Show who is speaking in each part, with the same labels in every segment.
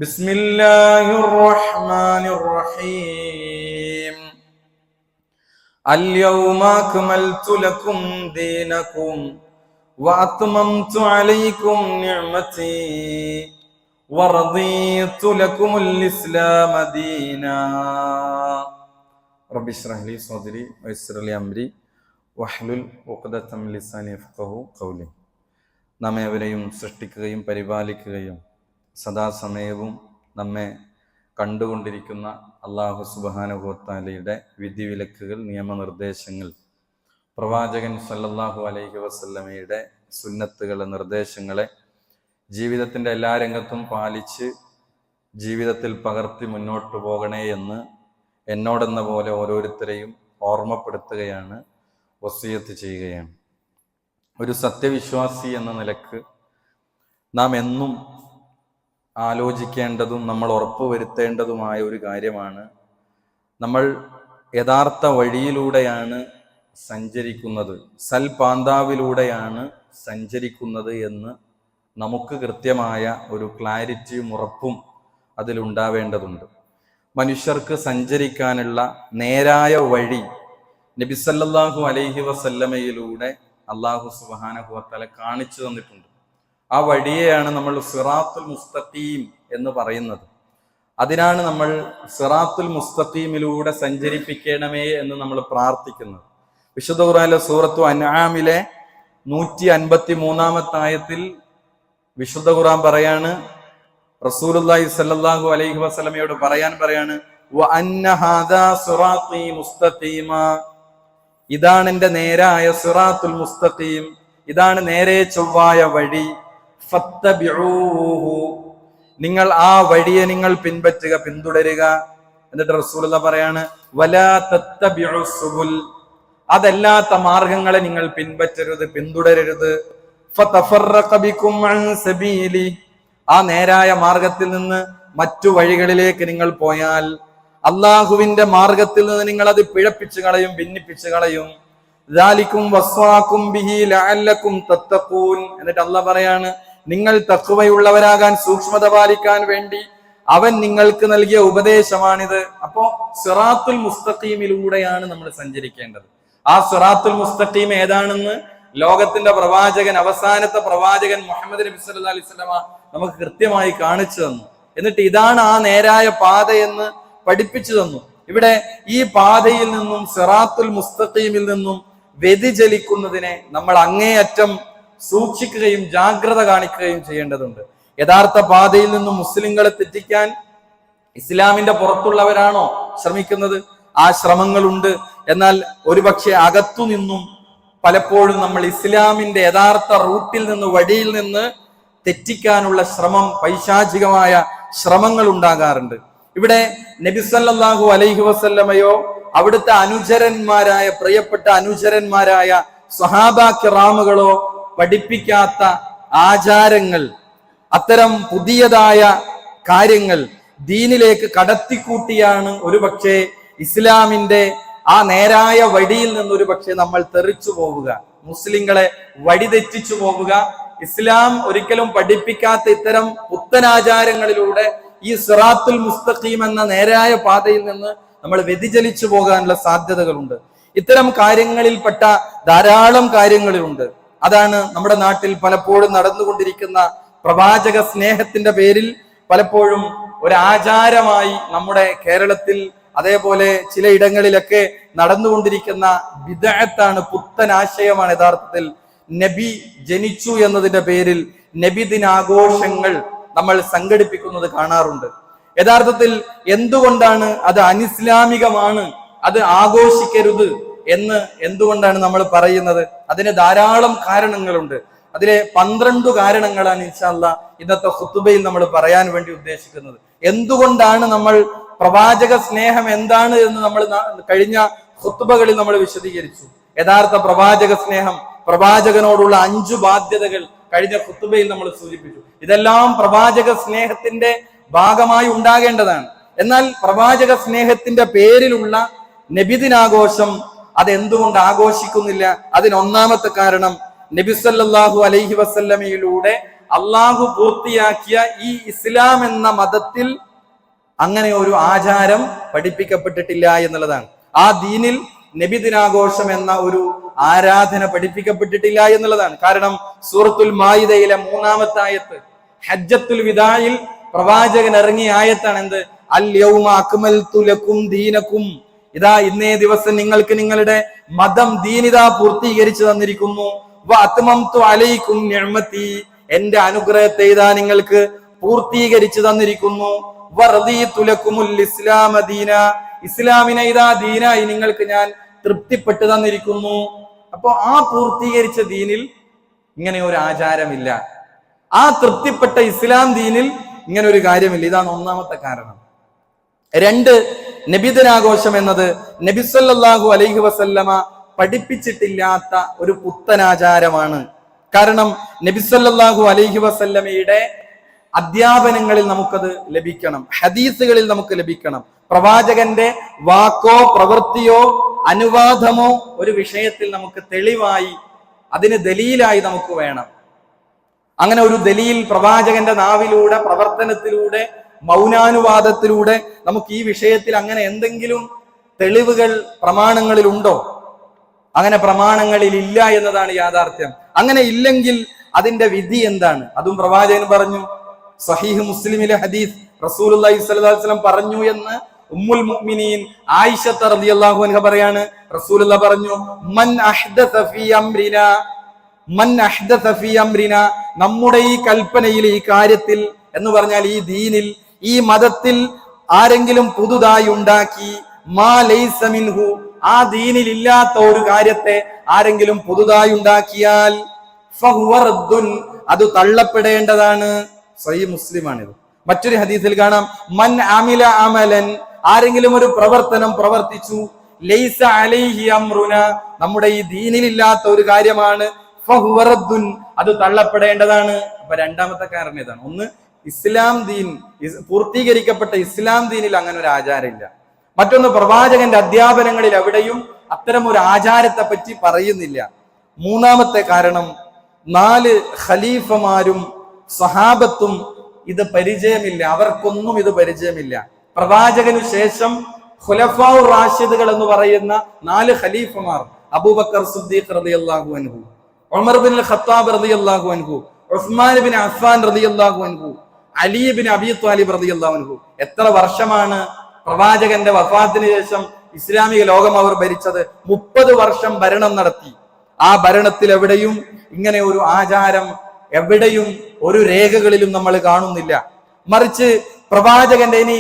Speaker 1: ബിസ്മില്ലാഹിർ റഹ്മാനിർ റഹീം. അൽയൗമ അക്മൽതു ലക്കും ദീനകും വഅത്മംതു അലൈക്കും നിഅമതി വറദീതു ലക്കുമുൽ ഇസ്ലാമ ദീനാ. റബ്ബി ഇശ്റഹ് ലി സദ്രി വയസ്സിർ ലി അംരി വഹ്ലുൽ ഉഖ്ദതം മിൻ ലിസാനി യഫ്ഖഹു ഖൗലി. നമ്മേവരെയും സൃഷ്ടിക്കുകയും പരിപാലിക്കുകയും സദാസമയവും നമ്മെ കണ്ടുകൊണ്ടിരിക്കുന്ന അല്ലാഹു സുബ്ഹാനഹു വ തആലയുടെ വിധിവിലക്കുകൾ, നിയമനിർദ്ദേശങ്ങൾ, പ്രവാചകൻ സല്ലല്ലാഹു അലൈഹി വസല്ലമയുടെ സുന്നത്തുകൾ, നിർദ്ദേശങ്ങളെ ജീവിതത്തിൻ്റെ എല്ലാ രംഗത്തും പാലിച്ച് ജീവിതത്തിൽ പകർത്തി മുന്നോട്ട് പോകണേ എന്ന് എന്നോടെന്ന പോലെ ഓരോരുത്തരെയും ഓർമ്മപ്പെടുത്തുകയാണ്, വസിയത്ത് ചെയ്യുകയാണ്. ഒരു സത്യവിശ്വാസി എന്ന നിലക്ക് നാം എന്നും ആലോചിക്കേണ്ടതും നമ്മൾ ഉറപ്പുവരുത്തേണ്ടതുമായ ഒരു കാര്യമാണ്, നമ്മൾ യഥാർത്ഥ വഴിയിലൂടെയാണ് സഞ്ചരിക്കുന്നത്, സൽപാന്താവിലൂടെയാണ് സഞ്ചരിക്കുന്നത് എന്ന് നമുക്ക് കൃത്യമായ ഒരു ക്ലാരിറ്റിയും ഉറപ്പും അതിലുണ്ടാവേണ്ടതുണ്ട്. മനുഷ്യർക്ക് സഞ്ചരിക്കാനുള്ള നേരായ വഴി നബി സല്ലല്ലാഹു അലൈഹി വസല്ലമയിലൂടെ അല്ലാഹു സുബ്ഹാനഹു വ തആല കാണിച്ചു തന്നിട്ടുണ്ട്. ആ വഴിയെയാണ് നമ്മൾ സിറാത്തുൽ മുസ്തഖീം എന്ന് പറയുന്നത്. അതിനാണ് നമ്മൾ സിറാത്തുൽ മുസ്തഖീമിലൂടെ സഞ്ചരിപ്പിക്കണമേ എന്ന് നമ്മൾ പ്രാർത്ഥിക്കുന്നത്. വിശുദ്ധ ഖുർആനിലെ സൂറത്തു അൻആമിലെ 153-ാമത്തെ ആയത്തിൽ വിശുദ്ധ ഖുർആൻ പറയാണ്, റസൂലുള്ളാഹി സ്വല്ലല്ലാഹു അലൈഹി വസല്ലമയോട് പറയാണ്, വ അന്ന ഹാദാ സിറാത്തി മുസ്തഖീമ, ഇതാണ് എൻ്റെ നേരായ സിറാത്തുൽ മുസ്തഖീം, ഇതാണ് നേരെ ചൊവ്വായ വഴി. ഫത്തബിഊഹു, നിങ്ങൾ ആ വഴിയെ നിങ്ങൾ പിൻപറ്റുക, പിന്തുടരുക. എന്നിട്ട് റസൂലുള്ളാഹി പറയാണ്, വലാ തത്തബിഉസ് സുബുൽ, അതല്ലാത്ത മാർഗങ്ങളെ നിങ്ങൾ പിൻപറ്റരുത്, പിന്തുടരരുത്. ഫതഫറഖ ബികും അൻ സബീലി, ആ നേരായ മാർഗത്തിൽ നിന്ന് മറ്റു വഴികളിലേക്ക് നിങ്ങൾ പോയാൽ അള്ളാഹുവിന്റെ മാർഗത്തിൽ നിന്ന് നിങ്ങൾ അത് പിഴപ്പിച്ചു കളയും, ഭിന്നിപ്പിച്ചു കളയും. ദാലികും വസ്വാകും ബിഹി ലഅല്ലകും തത്തഖൂൻ, എന്നിട്ട് അല്ലാഹ് പറയാണ്, നിങ്ങൾ തഖ്വയുള്ളവരാകാൻ, സൂക്ഷ്മത പാലിക്കാൻ വേണ്ടി അവൻ നിങ്ങൾക്ക് നൽകിയ ഉപദേശമാണിത്. അപ്പോ സിറാത്തുൽ മുസ്തഖീമിലൂടെയാണ് നമ്മൾ സഞ്ചരിക്കേണ്ടത്. ആ സിറാത്തുൽ മുസ്തഖീം ഏതാണെന്ന് ലോകത്തിന്റെ പ്രവാചകൻ, അവസാനത്തെ പ്രവാചകൻ മുഹമ്മദ് നബി സല്ലല്ലാഹു അലൈഹി വസല്ലമ നമുക്ക് കൃത്യമായി കാണിച്ചു തന്നു. എന്നിട്ട് ഇതാണ് ആ നേരായ പാതയെന്ന് പഠിപ്പിച്ചു തന്നു. ഇവിടെ ഈ പാതയിൽ നിന്നും, സിറാത്തുൽ മുസ്തഖീമിൽ നിന്നും വ്യതിചലിക്കുന്നതിനെ നമ്മൾ അങ്ങേയറ്റം സൂക്ഷിക്കുകയും ജാഗ്രത കാണിക്കുകയും ചെയ്യേണ്ടതുണ്ട്. യഥാർത്ഥ പാതയിൽ നിന്നും മുസ്ലിങ്ങളെ തെറ്റിക്കാൻ ഇസ്ലാമിന്റെ പുറത്തുള്ളവരാണോ ശ്രമിക്കുന്നത്? ആ ശ്രമങ്ങളുണ്ട്. എന്നാൽ ഒരുപക്ഷെ അകത്തു നിന്നും പലപ്പോഴും നമ്മൾ ഇസ്ലാമിന്റെ യഥാർത്ഥ റൂട്ടിൽ നിന്ന്, വഴിയിൽ നിന്ന് തെറ്റിക്കാനുള്ള ശ്രമം, പൈശാചികമായ ശ്രമങ്ങൾ ഉണ്ടാകാറുണ്ട്. ഇവിടെ നബി സല്ലല്ലാഹു അലൈഹി വസല്ലമയോ അവിടുത്തെ അനുചരന്മാരായ, പ്രിയപ്പെട്ട അനുചരന്മാരായ സ്വഹാബാ കിറാമുകളോ പഠിപ്പിക്കാത്ത ആചാരങ്ങൾ, അത്തരം പുതിയതായ കാര്യങ്ങൾ ദീനിലേക്ക് കടത്തിക്കൂട്ടിയാണ് ഒരുപക്ഷെ ഇസ്ലാമിന്റെ ആ നേരായ വഴിയിൽ നിന്ന് ഒരുപക്ഷെ നമ്മൾ തെറിച്ചു പോവുക, മുസ്ലിങ്ങളെ വഴിതെറ്റിച്ചു പോവുക. ഇസ്ലാം ഒരിക്കലും പഠിപ്പിക്കാത്ത ഇത്തരം പുത്തനാചാരങ്ങളിലൂടെ ഈ സിറാത്തുൽ മുസ്തഖീം എന്ന നേരായ പാതയിൽ നിന്ന് നമ്മൾ വ്യതിചലിച്ചു പോകാനുള്ള സാധ്യതകളുണ്ട്. ഇത്തരം കാര്യങ്ങളിൽപ്പെട്ട ധാരാളം കാര്യങ്ങളിലുണ്ട്. അതാണ് നമ്മുടെ നാട്ടിൽ പലപ്പോഴും നടന്നുകൊണ്ടിരിക്കുന്ന പ്രവാചക സ്നേഹത്തിന്റെ പേരിൽ പലപ്പോഴും ഒരു ആചാരമായി നമ്മുടെ കേരളത്തിൽ, അതേപോലെ ചിലയിടങ്ങളിലൊക്കെ നടന്നുകൊണ്ടിരിക്കുന്ന ബിദ്അത്താണ്, പുത്തൻ ആശയമാണ്. യഥാർത്ഥത്തിൽ നബി ജനിച്ചു എന്നതിന്റെ പേരിൽ നബിദിനാഘോഷങ്ങൾ നമ്മൾ സംഘടിപ്പിക്കുന്നത് കാണാറുണ്ട്. യഥാർത്ഥത്തിൽ എന്തുകൊണ്ടാണ് അത് അനിസ്ലാമികമാണ്, അത് ആഘോഷിക്കരുത് എന്ന് എന്തുകൊണ്ടാണ് നമ്മൾ പറയുന്നത്? അതിന് ധാരാളം കാരണങ്ങളുണ്ട്. അതിലെ 12 കാരണങ്ങളാണ് ഇൻഷാ അല്ലാഹ് ഇന്നത്തെ ഖുതുബയിൽ നമ്മൾ പറയാൻ വേണ്ടി ഉദ്ദേശിക്കുന്നത്. എന്തുകൊണ്ടാണ് നമ്മൾ പ്രവാചക സ്നേഹം എന്താണ് എന്ന് നമ്മൾ കഴിഞ്ഞ ഖുതുബകളിൽ നമ്മൾ വിശദീകരിച്ചു. യഥാർത്ഥ പ്രവാചക സ്നേഹം, പ്രവാചകനോടുള്ള 5 ബാധ്യതകൾ കഴിഞ്ഞ ഖുതുബയിൽ നമ്മൾ സൂചിപ്പിച്ചു. ഇതെല്ലാം പ്രവാചക സ്നേഹത്തിന്റെ ഭാഗമായി ഉണ്ടാകേണ്ടതാണ്. എന്നാൽ പ്രവാചക സ്നേഹത്തിന്റെ പേരിലുള്ള നബിദിനാഘോഷം അതെന്തുകൊണ്ട് ആഘോഷിക്കുന്നില്ല? അതിനൊന്നാമത്തെ കാരണം നബി സല്ലല്ലാഹു അലൈഹി വസല്ലമയിലൂടെ അള്ളാഹു പൂർത്തിയാക്കിയ ഈ ഇസ്ലാം എന്ന മതത്തിൽ അങ്ങനെ ഒരു ആചാരം പഠിപ്പിക്കപ്പെട്ടിട്ടില്ല എന്നുള്ളതാണ്. ആ ദീനിൽ നബിദിനാഘോഷം എന്ന ഒരു ആരാധന പഠിപ്പിക്കപ്പെട്ടിട്ടില്ല എന്നുള്ളതാണ്. കാരണം സൂറത്തുൽ മായിദയിലെ 3-ാമത്തെ ആയത്ത്, ഹജ്ജത്തുൽ വിദായിൽ പ്രവാചകൻ ഇറങ്ങിയ ആയത്താണ് എന്ത്? അൽ യൗമ അക്മൽതു ലക്കും ദീനക്കും, ഇതാ ഇന്നേ ദിവസം നിങ്ങൾക്ക് നിങ്ങളുടെ മതം ദീനിതാ പൂർത്തീകരിച്ചു തന്നിരിക്കുന്നു. വ അത്മംതു അലൈക്കും നിഅമതി, എന്റെ അനുഗ്രഹത്തെ ഇതാ നിങ്ങൾക്ക് പൂർത്തീകരിച്ചു തന്നിരിക്കുന്നു. വ റദീതു ലക്കുമുൽ ഇസ്ലാമ ദീന, ഇസ്ലാമിനെ ഇതാ ദീനായി നിങ്ങൾക്ക് ഞാൻ തൃപ്തിപ്പെട്ടു തന്നിരിക്കുന്നു. അപ്പോ ആ പൂർത്തീകരിച്ച ദീനിൽ ഇങ്ങനെ ഒരു ആചാരമില്ല. ആ തൃപ്തിപ്പെട്ട ഇസ്ലാം ദീനിൽ ഇങ്ങനെ ഒരു കാര്യമില്ല. ഇതാണ് ഒന്നാമത്തെ കാരണം. 2, നബിദിനാഘോഷം എന്നത് നബി സല്ലല്ലാഹു അലൈഹി വസല്ലമ പഠിപ്പിച്ചിട്ടില്ലാത്ത ഒരു പുത്തനാചാരമാണ്. കാരണം നബി സല്ലല്ലാഹു അലൈഹി വസല്ലമയുടെ അധ്യാപനങ്ങളിൽ നമുക്കത് ലഭിക്കണം, ഹദീസുകളിൽ നമുക്ക് ലഭിക്കണം. പ്രവാചകന്റെ വാക്കോ പ്രവൃത്തിയോ അനുവാദമോ ഒരു വിഷയത്തിൽ നമുക്ക് തെളിവായി, അതിന് ദലീലായി നമുക്ക് വേണം. അങ്ങനെ ഒരു ദലീൽ പ്രവാചകന്റെ നാവിലൂടെ, പ്രവർത്തനത്തിലൂടെ, മൗനാനുവാദത്തിലൂടെ നമുക്ക് ഈ വിഷയത്തിൽ അങ്ങനെ എന്തെങ്കിലും തെളിവുകൾ പ്രമാണങ്ങളിൽ ഉണ്ടോ? അങ്ങനെ പ്രമാണങ്ങളിൽ ഇല്ല എന്നതാണ് യാഥാർത്ഥ്യം. അങ്ങനെ ഇല്ലെങ്കിൽ അതിന്റെ വിധി എന്താണ്? അതും പ്രവാചകൻ പറഞ്ഞു. സഹീഹ് മുസ്ലിമിലെ ഹദീസ്, റസൂലുള്ളാഹി സ്വല്ലല്ലാഹു അലൈഹി വസല്ലം പറഞ്ഞു എന്ന് ഉമ്മുൽ മുഅ്മിനീൻ ആയിഷ റളിയല്ലാഹു അൻഹ പറയാണ്. റസൂലുള്ളാഹി പറഞ്ഞു, മൻ അഹ്ദസ ഫീ അംരിനാ, നമ്മുടെ ഈ കൽപ്പനയിൽ, ഈ കാര്യത്തിൽ എന്ന് പറഞ്ഞാൽ ഈ ദീനിൽ, ഈ മതത്തിൽ ആരെങ്കിലും പുതുതായി ഉണ്ടാക്കി, മാ ലൈസ മിൻഹു, ആ ദീനിൽ ഇല്ലാത്ത ഒരു കാര്യത്തെ ആരെങ്കിലും പുതുതായി ഉണ്ടാക്കിയാൽ ഫഹുവ റദ്ദുൻ, അത് തള്ളപ്പെടേണ്ടതാണ്. സഹീഹ് മുസ്ലിമാണിത്. മറ്റൊരു ഹദീസിൽ കാണാം, മൻ അമില അമലൻ, ആരെങ്കിലും ഒരു പ്രവർത്തനം പ്രവർത്തിച്ചു, ലൈസ അലൈഹി അംറുന, നമ്മുടെ ഈ ദീനിലില്ലാത്ത ഒരു കാര്യമാണ്, ഫഹുവ റദ്ദുൻ, അത് തള്ളപ്പെടേണ്ടതാണ്. അപ്പൊ രണ്ടാമത്തെ കാരണം ഇതാണ്. ഒന്ന്, ഇസ്ലാം ദീൻ, പൂർത്തീകരിക്കപ്പെട്ട ഇസ്ലാം ദീനിൽ അങ്ങനെ ഒരു ആചാരമില്ല. മറ്റൊന്ന്, പ്രവാചകന്റെ അധ്യാപനങ്ങളിൽ എവിടെയും അത്തരം ഒരു ആചാരത്തെ പറ്റി പറയുന്നില്ല. മൂന്നാമത്തെ കാരണം, 4 ഖലീഫമാരും സഹാബത്തും ഇത് പരിചയമില്ല, അവർക്കൊന്നും ഇത് പരിചയമില്ല. പ്രവാചകനു ശേഷം ഖുലഫാഉ റാഷിദുകൾ എന്ന് പറയുന്ന 4 ഖലീഫമാർ, അബൂബക്കർ സിദ്ദീഖ് റളിയല്ലാഹു അൻഹു, ഉമർ ബിൻ ഖത്താബ് റളിയല്ലാഹു അൻഹു, ഉസ്മാൻ ബിൻ അഫ്ഫാൻ റളിയല്ലാഹു അൻഹു, അലി ബിൻ അബി ത്വാലിബ് റളിയല്ലാഹു അൻഹു. എത്ര വർഷമാണ് പ്രവാചകന്റെ വഫാത്തിന് ശേഷം ഇസ്ലാമിക ലോകം അവർ ഭരിച്ചത്? 30 വർഷം ഭരണം നടത്തി. ആ ഭരണത്തിൽ എവിടെയും ഇങ്ങനെ ഒരു ആചാരം, എവിടെയും ഒരു രേഖകളിലും നമ്മൾ കാണുന്നില്ല. മറിച്ച് പ്രവാചകന്റെ ഇനി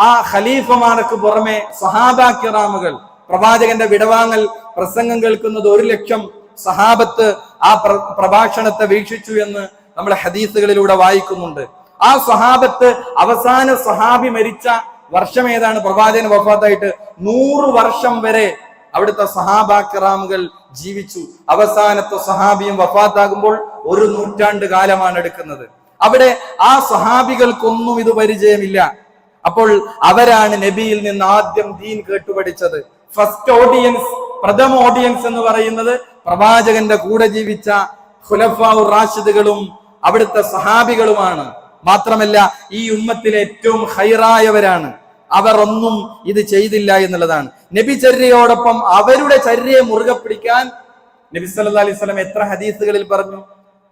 Speaker 1: ആ ഖലീഫമാർക്ക് പുറമെ സഹാബാ കിറാമുകൾ, പ്രവാചകന്റെ വിടവാങ്ങൽ പ്രസംഗം കേൾക്കുന്നത് 1 ലക്ഷം സഹാബത്ത് ആ പ്രഭാഷണത്തെ വീക്ഷിച്ചു എന്ന് നമ്മൾ ഹദീസുകളിലൂടെ വായിക്കുന്നുണ്ട്. ആ സഹാബത്ത്, അവസാന സഹാബി മരിച്ച വർഷം ഏതാണ്? പ്രവാചകൻ വഫാത്തായിട്ട് 100 വർഷം വരെ അവിടുത്തെ സഹാബാ കിറാമുകൾ ജീവിച്ചു. അവസാനത്തെ സഹാബിയും വഫാത്താകുമ്പോൾ 1 നൂറ്റാണ്ട് കാലമാണ് എടുക്കുന്നത്. അവിടെ ആ സഹാബികൾക്കൊന്നും ഇത് പരിചയമില്ല. അപ്പോൾ അവരാണ് നബിയിൽ നിന്ന് ആദ്യം ദീൻ കേട്ടുപഠിച്ചത്. ഫസ്റ്റ് ഓഡിയൻസ്, പ്രഥമ ഓഡിയൻസ് എന്ന് പറയുന്നത് പ്രവാചകന്റെ കൂടെ ജീവിച്ച ഖുലഫാഉ റാഷിദുകളും അവിടുത്തെ സഹാബികളുമാണ്. മാത്രമല്ല, ഈ ഉമ്മത്തിലെ ഏറ്റവും ഖൈറായവരാണ്. അവർ ഒന്നും ഇത് ചെയ്തില്ല എന്നുള്ളതാണ്. നബി ചര്യയോടൊപ്പം അവരുടെ ചര്യയെ മുറുകെ പിടിക്കാൻ നബി സല്ലല്ലാഹു അലൈഹി വസല്ലം എത്ര ഹദീസുകളിൽ പറഞ്ഞു.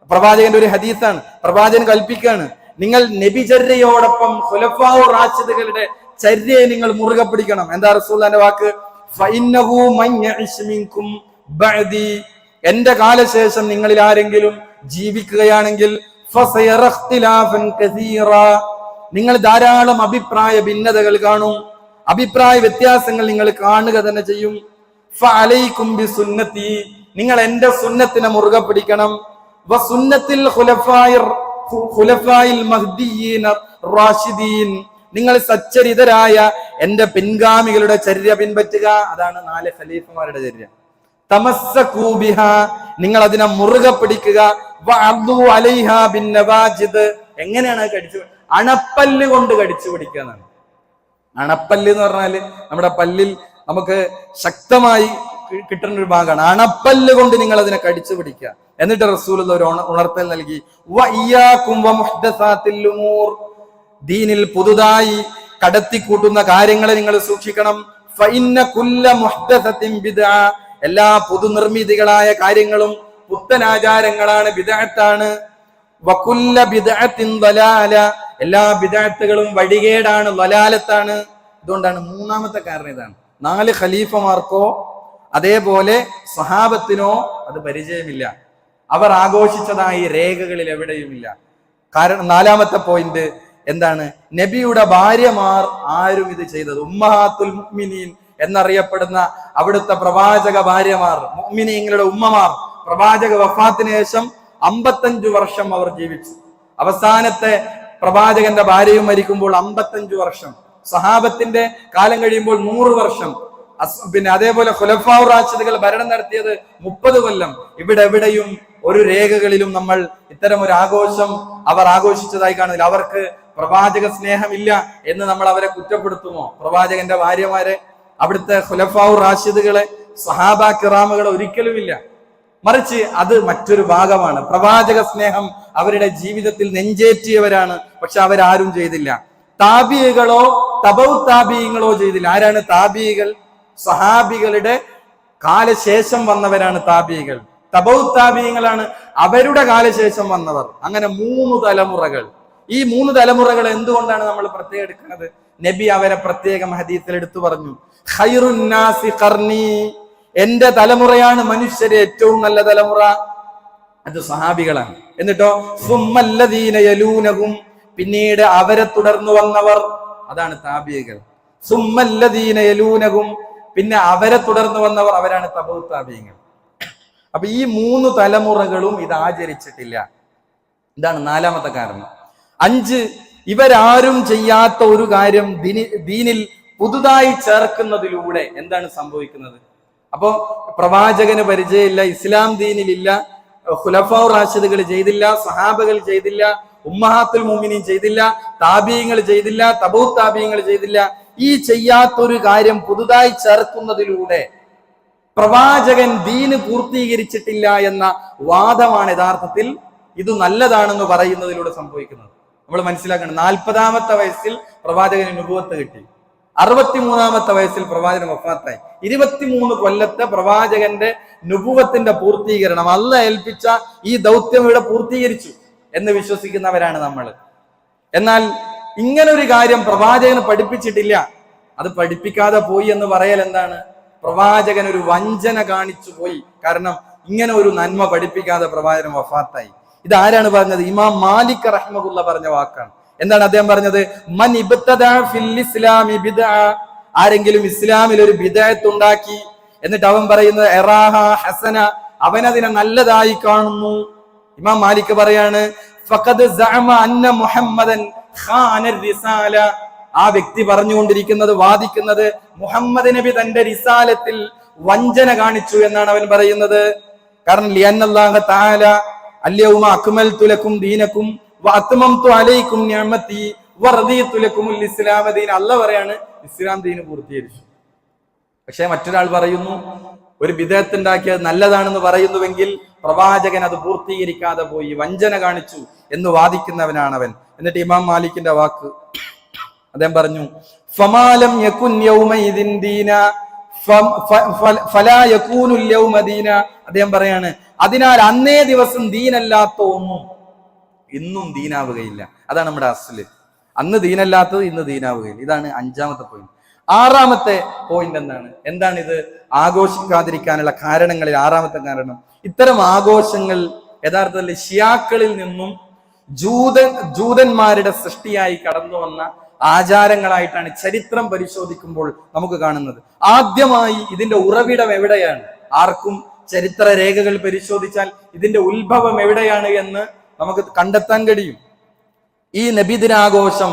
Speaker 1: പ്രവാചകന്റെ ഒരു ഹദീസാണ്, പ്രവാചകൻ കൽപ്പിക്കാണ്, നിങ്ങൾ നബിചര്യയോടൊപ്പം ഖുലഫാഉ റാഷിദുകളുടെ ചര്യയെ നിങ്ങൾ മുറുകെ പിടിക്കണം. എന്താ റസൂലുള്ളാഹിന്റെ വാക്ക്? ഫഇന്നഹു മൻ യഇശ് മിൻകും ബഅദി, എന്റെ കാലശേഷം നിങ്ങളിൽ ആരെങ്കിലും ജീവിക്കുകയാണെങ്കിൽ ഫസയറ ഇഖ്തിലാഫൻ കസീറ, നിങ്ങൾ ധാരാളം അഭിപ്രായ ഭിന്നതകൾ കാണും, അഭിപ്രായ വ്യത്യാസങ്ങൾ നിങ്ങൾ കാണുക തന്നെ ചെയ്യും. ഫഅലൈക്കും ബിസുന്നതി, നിങ്ങൾ എന്റെ സുന്നത്തിനെ മുറുകെ പിടിക്കണം. വസുന്നത്തിൽ ഖുലഫായിൽ മഹ്ദിയീന റാഷിദീൻ, നിങ്ങൾ സച്ചരിതരായ എന്റെ പിൻഗാമികളുടെ ചര്യ പിൻപറ്റുക. അതാണ് 4 ഖലീഫമാരുടെ ചര്യ. തമസ്സകൂ ബിഹാ, നിങ്ങൾ അതിനെ മുറുകെ പിടിക്കുക. വഅദ്ദു അലൈഹാ ബിന്നവാജിദ്, എങ്ങനെയാണ് കടിച്ചു? അണപ്പല്ല് കൊണ്ട് കടിച്ചു പിടിക്കുക എന്നാണ്. അണപ്പല്ല് എന്ന് പറഞ്ഞാല് നമ്മുടെ പല്ലിൽ നമുക്ക് ശക്തമായി കിട്ടുന്ന ഒരു ഭാഗമാണ്. അണപ്പല്ല് കൊണ്ട് നിങ്ങൾ അതിനെ കടിച്ചു പിടിക്കുക. എന്നിട്ട് റസൂലുള്ള ഒരു ഉണർത്തൽ നൽകി, ദീനിൽ പുതുതായി കടത്തിക്കൂട്ടുന്ന കാര്യങ്ങളെ നിങ്ങൾ സൂക്ഷിക്കണം. എല്ലാ പുതുനിർമ്മിതികളായ കാര്യങ്ങളും പുത്തനാചാരങ്ങളാണ്, ബിദ്അത്താണ്. വകുല്ല ബിദ്അത്തിൻ ദലാല, എല്ലാ ബിദ്അത്തുകളും വഴികേടാണ്, ദലാലത്താണ്. ഇതുകൊണ്ടാണ് മൂന്നാമത്തെ കാരണം ഇതാണ്. 4 ഖലീഫമാർക്കോ അതേപോലെ സ്വഹാബത്തിനോ അത് പരിചയമില്ല, അവർ ആഘോഷിച്ചതായി രേഖകളിൽ എവിടെയുമില്ല. കാരണം 4ാമത്തെ പോയിന്റ് എന്താണ്? നബിയുടെ ഭാര്യമാർ ആരും ഇത് ചെയ്തത്, ഉമ്മഹാത്തുൽ മുഅ്മിനീൻ എന്നറിയപ്പെടുന്ന അവിടുത്തെ പ്രവാചക ഭാര്യമാർ, മുഅ്മിനീങ്ങളുടെ ഉമ്മമാർ, പ്രവാചക വഫാത്തിന് ശേഷം 55 വർഷം അവർ ജീവിച്ചു. അവസാനത്തെ പ്രവാചകന്റെ ഭാര്യയും മരിക്കുമ്പോൾ 55 വർഷം, സഹാബത്തിന്റെ കാലം കഴിയുമ്പോൾ 100 വർഷം, പിന്നെ അതേപോലെ ഖുലഫാഉ റാഷിദുകൾ ഭരണം നടത്തിയത് 30 കൊല്ലം. ഇവിടെ എവിടെയും ഒരു രേഖകളിലും നമ്മൾ ഇത്തരം ഒരു ആഘോഷം അവർ ആഘോഷിച്ചതായി കാണുന്നില്ല. അവർക്ക് പ്രവാചക സ്നേഹമില്ല എന്ന് നമ്മൾ അവരെ കുറ്റപ്പെടുത്തുമോ? പ്രവാചകന്റെ ഭാര്യമാരെ, അവിടുത്തെ ഖുലഫാഉ റാഷിദുകളെ, സഹാബ കിറാമുകളെ ഒരിക്കലുമില്ല. മറിച്ച് അത് മറ്റൊരു ഭാഗമാണ്. പ്രവാചക സ്നേഹം അവരുടെ ജീവിതത്തിൽ നെഞ്ചേറ്റിയവരാണ്, പക്ഷെ അവരാരും ചെയ്തില്ല. താബികളോ തബൗ താബിയങ്ങളോ ചെയ്തില്ല. ആരാണ് താബികൾ? സഹാബികളുടെ കാലശേഷം വന്നവരാണ് താബികൾ. തബൗ താബിയങ്ങളാണ് അവരുടെ കാലശേഷം വന്നവർ. അങ്ങനെ 3 തലമുറകൾ. ഈ 3 തലമുറകൾ എന്തുകൊണ്ടാണ് നമ്മൾ പ്രത്യേകം എടുക്കുന്നത്? നബി അവരെ പ്രത്യേകം ഹദീസിൽ എടുത്തു പറഞ്ഞു, ഖൈറുൻ നാസി ഖർനി, എന്റെ തലമുറയാണ് മനുഷ്യരെ ഏറ്റവും നല്ല തലമുറ, അത് സഹാബികളാണ്. എന്നിട്ടോ സുമ്മല്ലദീന യലൂനഹും, പിന്നീട് അവരെ തുടർന്നു വന്നവർ, അതാണ് താബികൾ. സുമ്മല്ലദീന യലൂനഹും, പിന്നെ അവരെ തുടർന്നു വന്നവർ, അവരാണ് തബൗ താബികൾ. അപ്പൊ ഈ 3 തലമുറകളും ഇത് ആചരിച്ചിട്ടില്ല. ഇതാണ് 4ാമത്തെ കാരണം. 5, ഇവരാരും ചെയ്യാത്ത ഒരു കാര്യം ദീനിൽ പുതുതായി ചേർക്കുന്നതിലൂടെ എന്താണ് സംഭവിക്കുന്നത്? അപ്പോ പ്രവാചകന് പരിചയമില്ല, ഇസ്ലാം ദീനിലില്ല, ഖുലഫാഉ റാഷിദുകൾ ചെയ്തില്ല, സഹാബകൾ ചെയ്തില്ല, ഉമ്മഹാത്തുൽ മുഅ്മിനീൻ ചെയ്തില്ല, താബിഈങ്ങൾ ചെയ്തില്ല, തബൗ താബിഈങ്ങൾ ചെയ്തില്ല. ഈ ചെയ്യാത്തൊരു കാര്യം പുതുതായി ചേർക്കുന്നതിലൂടെ പ്രവാചകൻ ദീന് പൂർത്തീകരിച്ചിട്ടില്ല എന്ന വാദമാണ് യഥാർത്ഥത്തിൽ ഇത് നല്ലതാണെന്ന് പറയുന്നതിലൂടെ സംഭവിക്കുന്നത്. നമ്മൾ മനസ്സിലാക്കണം, 40ാമത്തെ വയസ്സിൽ പ്രവാചകന് നുബുവത്ത് കിട്ടി, 63ാമത്തെ വയസ്സിൽ പ്രവാചകൻ വഫാത്തായി. 23 കൊല്ലത്തെ പ്രവാചകന്റെ നുബുവത്തിന്റെ പൂർത്തീകരണം, അല്ലാഹ് ഏൽപ്പിച്ച ഈ ദൗത്യം ഇവിടെ പൂർത്തീകരിച്ചു എന്ന് വിശ്വസിക്കുന്നവരാണ് നമ്മൾ. എന്നാൽ ഇങ്ങനൊരു കാര്യം പ്രവാചകന് പഠിപ്പിച്ചിട്ടില്ല, അത് പഠിപ്പിക്കാതെ പോയി എന്ന് പറയൽ എന്താണ്? പ്രവാചകൻ ഒരു വഞ്ചന കാണിച്ചു പോയി. കാരണം ഇങ്ങനെ ഒരു നന്മ പഠിപ്പിക്കാതെ പ്രവാചകൻ വഫാത്തായി. ഇതാരാണ് പറഞ്ഞത്? ഇമാം മാലിക് റഹ്മഹുല്ല പറഞ്ഞ വാക്കാണ്. എന്താണ് അദ്ദേഹം പറഞ്ഞത്? മൻ ഇബ്തദഅ ഫിൽ ഇസ്ലാമി ബിദ്അ, ആരെങ്കിലും ഇസ്ലാമിൽ ഒരു ബിദ്അത്ത് ഉണ്ടാക്കി എന്നിട്ട് അവൻ പറയുന്നത് ഇറാഹ ഹസന, അവനതിനെ നല്ലതായി കാണുന്നു. ഇമാം മാലിക് പറയാണ്, ഫഖദ് സഅമ അന്ന മുഹമ്മദൻ ഖാന റിസാല, ആ വ്യക്തി പറഞ്ഞുകൊണ്ടിരിക്കുന്നത്, വാദിക്കുന്നത് മുഹമ്മദ് നബി തന്റെ റിസാലത്തിൽ വഞ്ചന കാണിച്ചു എന്നാണ് അവൻ പറയുന്നത്. കാരണം ലിഅന്നല്ലാഹ തആല അൽയൗമ അക്മൽതു ലക്കും ദീനക്കും വഅത്മംതു അലൈക്കും നിഅമതി വറദീതു ലക്കുമുൽ ഇസ്ലാമ ദീന, അല്ലാഹ് പറയാണ് ഇസ്ലാം ദീന് പൂർത്തീകരിച്ചു. പക്ഷെ മറ്റൊരാൾ പറയുന്നു, ഒരു ബിദ്അത്ത് ഉണ്ടാക്കിയത് നല്ലതാണെന്ന് പറയുന്നുവെങ്കിൽ പ്രവാചകൻ അത് പൂർത്തീകരിക്കാതെ പോയി, വഞ്ചന കാണിച്ചു എന്ന് വാദിക്കുന്നവനാണ് അവൻ. എന്നിട്ട് ഇമാം മാലിക്കിന്റെ വാക്ക് അദ്ദേഹം പറഞ്ഞു, ഫമാലം യകുൻ യൗമഇദിൻ ദീന ഫലാ യകൂനുൽ യൗമ ദീന, അദ്ദേഹം പറയാണ്, അതിനാൽ അന്നേ ദിവസം ദീനല്ലാത്ത ഒന്നും ഇന്നും ദീനാവുകയില്ല. അതാണ് നമ്മുടെ അസ്ല്. അന്ന് ദീനല്ലാത്തത് ഇന്ന് ദീനാവുകയില്ല. ഇതാണ് 5ാമത്തെ പോയിന്റ്. 6ാമത്തെ പോയിന്റ് എന്താണ് ഇത് ആഘോഷിക്കാതിരിക്കാനുള്ള കാരണങ്ങളിൽ 6ാമത്തെ കാരണം, ഇത്തരം ആഘോഷങ്ങൾ യഥാർത്ഥത്തിൽ ഷിയാക്കളിൽ നിന്നും ജൂതന്മാരുടെ സൃഷ്ടിയായി കടന്നു വന്ന ആചാരങ്ങളായിട്ടാണ് ചരിത്രം പരിശോധിക്കുമ്പോൾ നമുക്ക് കാണുന്നത്. ആദ്യമായി ഇതിന്റെ ഉറവിടം എവിടെയാണ്? ആർക്കും ചരിത്ര രേഖകൾ പരിശോധിച്ചാൽ ഇതിന്റെ ഉത്ഭവം എവിടെയാണ് എന്ന് നമുക്ക് കണ്ടെത്താൻ കഴിയും. ഈ നബിദിനാഘോഷം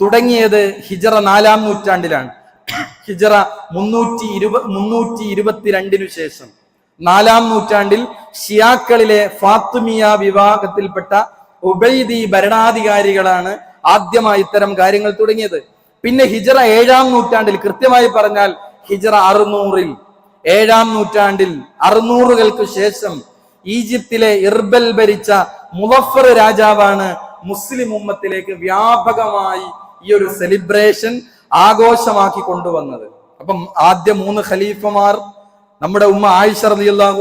Speaker 1: തുടങ്ങിയത് ഹിജറ 4-ാം നൂറ്റാണ്ടിലാണ്. ഹിജറ 322 ശേഷം 4-ാം നൂറ്റാണ്ടിൽ ഷിയാക്കളിലെ ഫാത്തിമിയ വിഭാഗത്തിൽപ്പെട്ട ഉബൈദി ഭരണാധികാരികളാണ് ആദ്യമായി ഇത്തരം കാര്യങ്ങൾ തുടങ്ങിയത്. പിന്നെ ഹിജറ 7-ാം നൂറ്റാണ്ടിൽ, കൃത്യമായി പറഞ്ഞാൽ ഹിജറ 600-ൽ 7-ാം നൂറ്റാണ്ടിൽ 600-കൾക്ക് ശേഷം ഈജിപ്തിലെ ഇർബൽ ഭരിച്ച മുളഫർ രാജാവാണ് മുസ്ലിം ഉമ്മത്തിലേക്ക് വ്യാപകമായി ഈ ഒരു സെലിബ്രേഷൻ ആഘോഷമാക്കി കൊണ്ടുവന്നത്. അപ്പം ആദ്യ 3 ഖലീഫമാർ, നമ്മുടെ ഉമ്മ ആയിഷ റളിയല്ലാഹു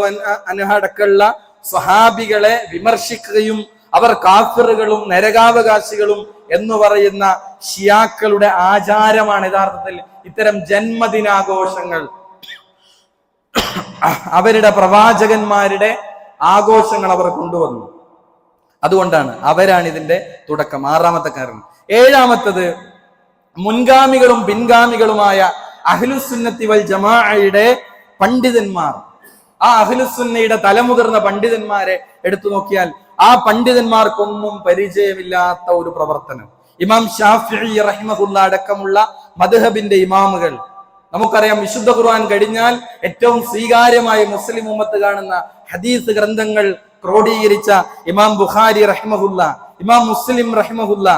Speaker 1: അൻഹ അടക്കമുള്ള സ്വഹാബികളെ വിമർശിക്കുകയും അവർ കാഫിറുകളും നരകാവകാശികളും എന്ന് പറയുന്ന ഷിയാക്കളുടെ ആചാരമാണ് യഥാർത്ഥത്തിൽ ഇത്തരം ജന്മദിനാഘോഷങ്ങൾ. അവരുടെ പ്രവാചകന്മാരുടെ ആഘോഷങ്ങൾ അവർ കൊണ്ടുവന്നു. അതുകൊണ്ടാണ് അവരാണ് ഇതിന്റെ തുടക്കം. 6-ാമത്തെ കാരണം. 7-ാമത്തത് മുൻഗാമികളും പിൻഗാമികളുമായ അഹ്ലുസുന്നത്തി വൽ ജമാഅയുടെ പണ്ഡിതന്മാർ, ആ അഹ്ലുസുന്നയുടെ തലമുതിർന്ന പണ്ഡിതന്മാരെ എടുത്തു നോക്കിയാൽ ആ പണ്ഡിതന്മാർക്കൊന്നും പരിചയമില്ലാത്ത ഒരു പ്രവർത്തനം. ഇമാം ഷാഫിഈ റഹിമഹുല്ലാ അടക്കമുള്ള മദ്ഹബിന്റെ ഇമാമുകൾ, നമുക്കറിയാം വിശുദ്ധ ഖുർആൻ കഴിഞ്ഞാൽ ഏറ്റവും സ്വീകാര്യമായി മുസ്ലിം ഉമ്മത്ത് കാണുന്ന ഹദീസ് ഗ്രന്ഥങ്ങൾ ക്രോഡീകരിച്ച ഇമാം ബുഖാരി റഹിമഹുല്ലാ, ഇമാം മുസ്ലിം റഹിമഹുല്ലാ,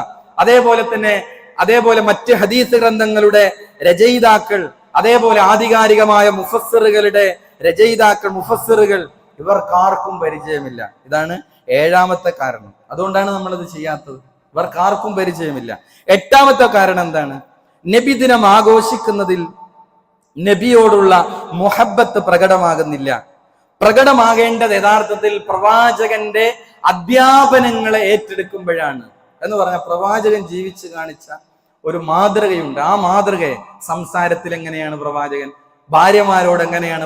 Speaker 1: അതേപോലെ മറ്റ് ഹദീസ് ഗ്രന്ഥങ്ങളുടെ രചയിതാക്കൾ, അതേപോലെ ആധികാരികമായ മുഫസ്സിറുകളുടെ രചയിതാക്കൾ, മുഫസ്സിറുകൾ, ഇവർക്കാർക്കും പരിചയമില്ല. ഇതാണ് 7-ാമത്തെ കാരണം. അതുകൊണ്ടാണ് നമ്മളത് ചെയ്യാത്തത്. ഇവർക്കാർക്കും പരിചയമില്ല. 8-ാമത്തെ കാരണം എന്താണ്? നബിദിനം ആഘോഷിക്കുന്നതിൽ നബിയോടുള്ള മുഹബ്ബത്ത് പ്രകടമാകുന്നില്ല. പ്രകടമാകേണ്ടത് യഥാർത്ഥത്തിൽ പ്രവാചകന്റെ അധ്യാപനങ്ങളെ ഏറ്റെടുക്കുമ്പോഴാണ്. എന്ന് പറഞ്ഞ പ്രവാചകൻ ജീവിച്ച് കാണിച്ച ഒരു മാതൃകയുണ്ട്. ആ മാതൃകയെ സംസാരത്തിൽ എങ്ങനെയാണ് പ്രവാചകൻ, ഭാര്യമാരോട് എങ്ങനെയാണ്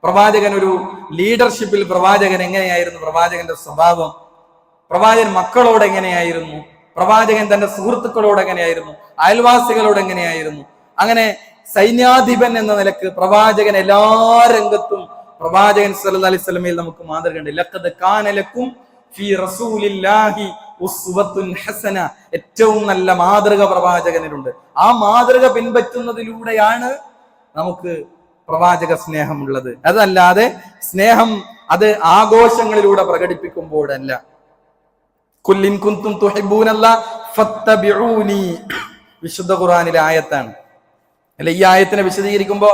Speaker 1: പ്രവാചകൻ ഒരു ലീഡർഷിപ്പിൽ പ്രവാചകൻ എങ്ങനെയായിരുന്നു, പ്രവാചകന്റെ സ്വഭാവം, പ്രവാചകൻ മക്കളോട് എങ്ങനെയായിരുന്നു, പ്രവാചകൻ തന്റെ സുഹൃത്തുക്കളോട് എങ്ങനെയായിരുന്നു, അയൽവാസികളോട് എങ്ങനെയായിരുന്നു, അങ്ങനെ സൈന്യാധിപൻ എന്ന നിലക്ക് പ്രവാചകൻ എല്ലാ രംഗത്തും പ്രവാചകൻ സല്ലല്ലാഹു അലൈഹി വസല്ലമയിൽ നമുക്ക് മാതൃകയുണ്ട്. ലഖദ് കാന ലക്കും ഫീ റസൂലില്ലാഹി ഉസ്വത്തുൻ ഹസന, ഏറ്റവും നല്ല മാതൃക പ്രവാചകനിലുണ്ട്. ആ മാതൃക പിൻപറ്റുന്നതിലൂടെയാണ് നമുക്ക് പ്രവാചക സ്നേഹമുള്ളത്. അതല്ലാതെ സ്നേഹം അത് ആഘോഷങ്ങളിലൂടെ പ്രകടിപ്പിക്കുമ്പോഴല്ല. കുല്ലിൻ കുന്തും തുഹിബ്ബൂനല്ലാഹ ഫത്തബിഊനി, വിശുദ്ധ ഖുർആനിലെ ആയത്താണ്. അല്ല, ഈ ആയത്തിനെ വിശദീകരിക്കുമ്പോ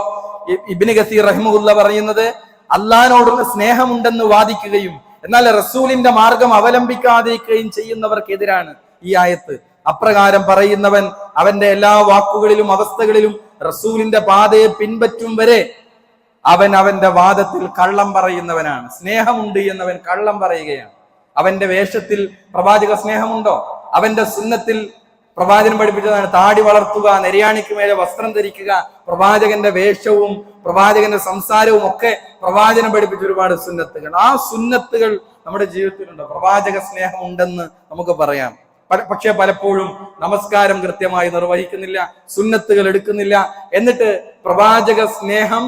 Speaker 1: ഇബ്നു കസീർ റഹിമഹുല്ലാ പറയുന്നത് അള്ളാഹിനോടുള്ള സ്നേഹമുണ്ടെന്ന് വാദിക്കുകയും എന്നാൽ റസൂലിന്റെ മാർഗം അവലംബിക്കാതിരിക്കുകയും ചെയ്യുന്നവർക്കെതിരാണ് ഈ ആയത്ത്. അപ്രകാരം പറയുന്നവൻ അവന്റെ എല്ലാ വാക്കുകളിലും അവസ്ഥകളിലും റസൂലിന്റെ പാതയെ പിൻപറ്റും വരെ അവന്റെ വാദത്തിൽ കള്ളം പറയുന്നവനാണ്. സ്നേഹമുണ്ട് എന്നവൻ കള്ളം പറയുകയാണ്. അവന്റെ വേഷത്തിൽ പ്രവാചക സ്നേഹമുണ്ടോ? അവന്റെ സുന്നത്തിൽ പ്രവാചകൻ പഠിപ്പിച്ചതാണ് താടി വളർത്തുക, നെര്യാണിക്ക് മേലെ വസ്ത്രം ധരിക്കുക. പ്രവാചകന്റെ വേഷവും പ്രവാചകന്റെ സംസാരവും ഒക്കെ പ്രവാചകൻ പഠിപ്പിച്ച ഒരുപാട് സുന്നത്തുകൾ. ആ സുന്നത്തുകൾ നമ്മുടെ ജീവിതത്തിലുണ്ടോ? പ്രവാചക സ്നേഹം ഉണ്ടെന്ന് നമുക്ക് പറയാം. പക്ഷെ പലപ്പോഴും നമസ്കാരം കൃത്യമായി നിർവഹിക്കുന്നില്ല, സുന്നത്തുകൾ എടുക്കുന്നില്ല. എന്നിട്ട് പ്രവാചക സ്നേഹം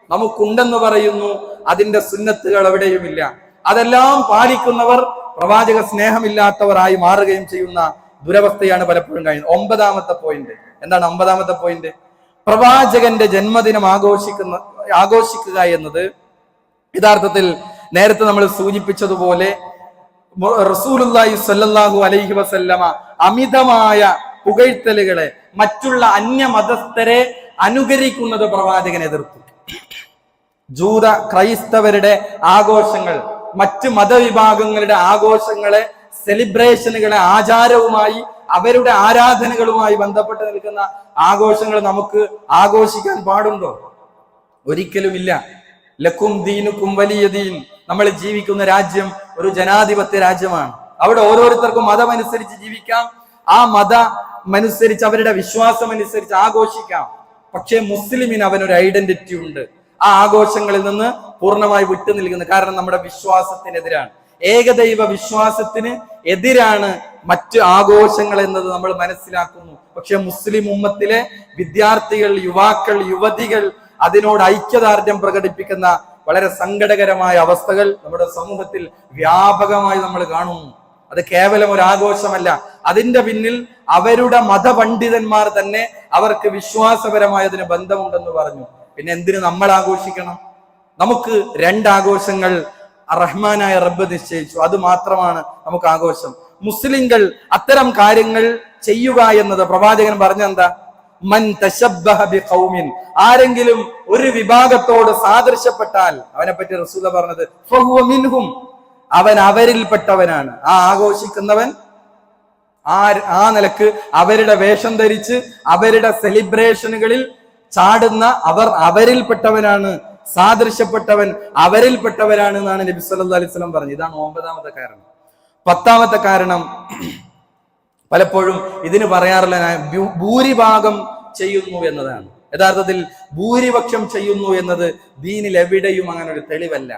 Speaker 1: നമുക്കുണ്ടെന്ന് പറയുന്നു, അതിന്റെ സുന്നത്തുകൾ എവിടെയുമില്ല. അതെല്ലാം പാലിക്കുന്നവർ പ്രവാചക സ്നേഹമില്ലാത്തവരായി മാറുകയും ചെയ്യുന്ന ദുരവസ്ഥയാണ് പലപ്പോഴും കഴിയുന്നത്. 9-ാമത്തെ പോയിന്റ് എന്താണ്? 9-ാമത്തെ പോയിന്റ്, പ്രവാചകന്റെ ജന്മദിനം ആഘോഷിക്കുക എന്നത് യഥാർത്ഥത്തിൽ നേരത്തെ നമ്മൾ സൂചിപ്പിച്ചതുപോലെ റസൂലുള്ളാഹി സ്വല്ലല്ലാഹു അലൈഹി വസല്ലമ അമിതമായ പുകഴ്ത്തലുകളെ, മറ്റുള്ള അന്യമതസ്ഥരെ അനുകരിക്കുന്നത് പ്രവാചകൻ എതിർത്തു. ജൂത ക്രൈസ്തവരുടെ ആഘോഷങ്ങൾ, മറ്റ് മതവിഭാഗങ്ങളുടെ ആഘോഷങ്ങളെ, സെലിബ്രേഷനുകളെ ആചാരവുമായി അവരുടെ ആരാധനകളുമായി ബന്ധപ്പെട്ട് നിൽക്കുന്ന ആഘോഷങ്ങൾ നമുക്ക് ആഘോഷിക്കാൻ പാടുണ്ടോ? ഒരിക്കലുമില്ല. ലക്കും ദീനുക്കും വലിയ ദീൻ. നമ്മൾ ജീവിക്കുന്ന രാജ്യം ഒരു ജനാധിപത്യ രാജ്യമാണ്. അവിടെ ഓരോരുത്തർക്കും മതമനുസരിച്ച് ജീവിക്കാം, ആ മതമനുസരിച്ച് അവരുടെ വിശ്വാസം അനുസരിച്ച് ആഘോഷിക്കാം. പക്ഷെ മുസ്ലിമിന് അവനൊരു ഐഡന്റിറ്റി ഉണ്ട്. ആ ആഘോഷങ്ങളിൽ നിന്ന് പൂർണ്ണമായി വിട്ടു നിൽക്കുന്നത്. കാരണം നമ്മുടെ വിശ്വാസത്തിനെതിരാണ്, ഏകദൈവ വിശ്വാസത്തിന് എതിരാണ് മറ്റ് ആഘോഷങ്ങൾ എന്നത് നമ്മൾ മനസ്സിലാക്കുന്നു. പക്ഷെ മുസ്ലിം ഉമ്മത്തിലെ വിദ്യാർത്ഥികൾ, യുവാക്കൾ, യുവതികൾ അതിനോട് ഐക്യദാർഢ്യം പ്രകടിപ്പിക്കുന്ന വളരെ സങ്കടകരമായ അവസ്ഥകൾ നമ്മുടെ സമൂഹത്തിൽ വ്യാപകമായി നമ്മൾ കാണുന്നു. അത് കേവലം ഒരു ആഘോഷമല്ല, അതിന്റെ പിന്നിൽ അവരുടെ മതപണ്ഡിതന്മാർ തന്നെ അവർക്ക് വിശ്വാസപരമായ അതിന് ബന്ധമുണ്ടെന്ന് പറഞ്ഞു. പിന്നെ എന്തിനു നമ്മൾ ആഘോഷിക്കണം? നമുക്ക് 2 ആഘോഷങ്ങൾ റഹ്മാനായ റബ്ബ് നിശ്ചയിച്ചു, അത് മാത്രമാണ് നമുക്ക് ആഘോഷം. മുസ്ലിങ്ങൾ അത്തരം കാര്യങ്ങൾ ചെയ്യുക എന്നത് പ്രവാചകൻ പറഞ്ഞെന്താ? മൻ തശബ്ബഹ ബിഖൗമിൻ, ആരെങ്കിലും ഒരു വിഭാഗത്തോട് സാദൃശ്യപ്പെട്ടാൽ അവനെ പറ്റി റസൂൽ പറഞ്ഞത് ഫഹുവ മിൻഹും, അവൻ അവരിൽപ്പെട്ടവനാണ്. ആ ആഘോഷിക്കുന്നവൻ ആ നിലക്ക് അവരുടെ വേഷം ധരിച്ച് അവരുടെ സെലിബ്രേഷനുകളിൽ ചാടുന്ന അവരിൽപ്പെട്ടവനാണ്, സാദൃശ്യപ്പെട്ടവൻ അവരിൽപ്പെട്ടവരാണ് എന്നാണ് നബി സല്ലല്ലാഹു അലൈഹി വസല്ലം പറഞ്ഞത്. ഇതാണ് 9ാമത്തെ കാരണം. 10ാമത്തെ കാരണം പലപ്പോഴും ഇതിന് പറയാറുള്ള ഭൂരിഭാഗം ചെയ്യുന്നു എന്നതാണ്. യഥാർത്ഥത്തിൽ ഭൂരിപക്ഷം ചെയ്യുന്നു എന്നത് ദീനിൽ എവിടെയും അങ്ങനെ ഒരു തെളിവല്ല.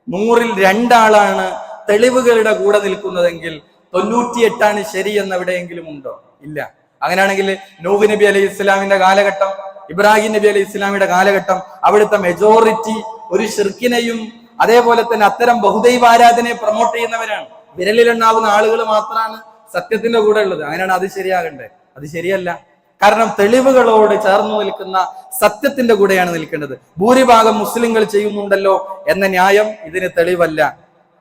Speaker 1: 100ൽ 2 ആളാണ് തെളിവുകളുടെ കൂടെ നിൽക്കുന്നതെങ്കിൽ 98 ശരി എന്ന് എവിടെയെങ്കിലും ഉണ്ടോ? ഇല്ല. അങ്ങനെയാണെങ്കിൽ നൂഹ് നബി അലൈഹി ഇസ്ലാമിന്റെ കാലഘട്ടം, ഇബ്രാഹിം നബി അലൈഹി ഇസ്ലാമിയുടെ കാലഘട്ടം, അവിടുത്തെ മെജോറിറ്റി ഒരു ഷിർക്കിനെയും അതേപോലെ തന്നെ അത്തരം ബഹുദൈവാരാധനയെ പ്രൊമോട്ട് ചെയ്യുന്നവരാണ്. വിരലിലെണ്ണാവുന്ന ആളുകൾ മാത്രമാണ് സത്യത്തിന്റെ കൂടെ ഉള്ളത്. അങ്ങനെയാണ് അത് ശരിയാകണ്ടേ? അത് ശരിയല്ല. കാരണം തെളിവുകളോട് ചേർന്നു നിൽക്കുന്ന സത്യത്തിന്റെ കൂടെയാണ് നിൽക്കേണ്ടത്. ഭൂരിഭാഗം മുസ്ലിങ്ങൾ ചെയ്യുന്നുണ്ടല്ലോ എന്ന ന്യായം ഇതിന് തെളിവല്ല.